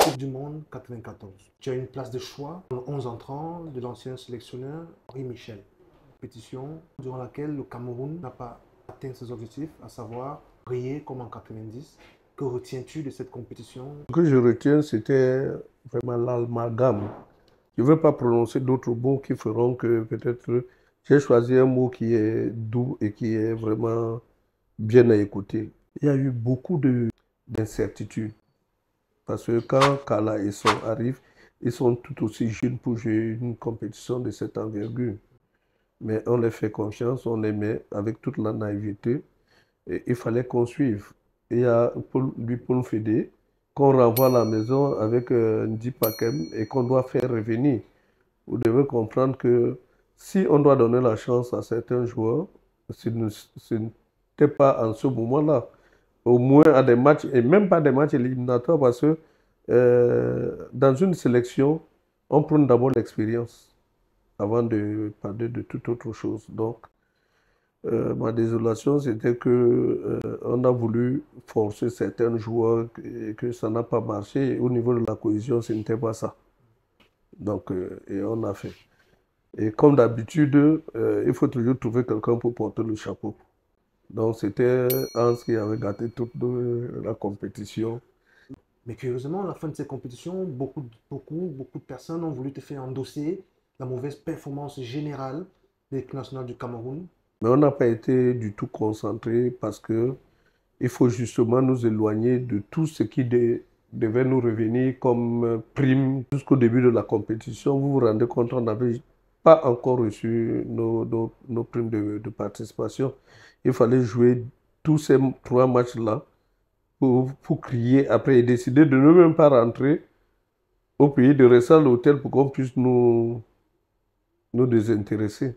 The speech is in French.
Coupe du Monde 94. Tu as une place de choix dans le 11 entrant de l'ancien sélectionneur Henri Michel. Compétition durant laquelle le Cameroun n'a pas atteint ses objectifs, à savoir briller comme en 90. Que retiens-tu de cette compétition? Ce que je retiens, c'était vraiment l'amalgame. Je ne veux pas prononcer d'autres mots qui feront que peut-être j'ai choisi un mot qui est doux et qui est vraiment bien à écouter. Il y a eu beaucoup d'incertitudes parce que quand Kala et Son arrivent, ils sont tout aussi jeunes pour jouer une compétition de cette envergure. Mais on les fait confiance, on les met avec toute la naïveté et il fallait qu'on suive. Il y a Paul Fédé qu'on renvoie à la maison avec Ndi Pakem et qu'on doit faire revenir. Vous devez comprendre que si on doit donner la chance à certains joueurs, ce n'était pas en ce moment-là. Au moins à des matchs, et même pas des matchs éliminatoires, parce que dans une sélection, on prend d'abord l'expérience avant de parler de toute autre chose. Donc, ma désolation, c'était que on a voulu forcer certains joueurs et que ça n'a pas marché. Et au niveau de la cohésion, ce n'était pas ça. Donc, et on a fait. Et comme d'habitude, il faut toujours trouver quelqu'un pour porter le chapeau. Donc, c'était Hans qui avait gâté toute la compétition. Mais curieusement, à la fin de cette compétition, beaucoup de personnes ont voulu te faire endosser la mauvaise performance générale de l'équipe nationale du Cameroun. Mais on n'a pas été du tout concentré parce que il faut justement nous éloigner de tout ce qui devait nous revenir comme prime jusqu'au début de la compétition. Vous vous rendez compte, on n'avait pas encore reçu nos primes de participation. Il fallait jouer tous ces 3 matchs-là pour crier après et décider de ne même pas rentrer au pays, de rester à l'hôtel pour qu'on puisse nous désintéresser.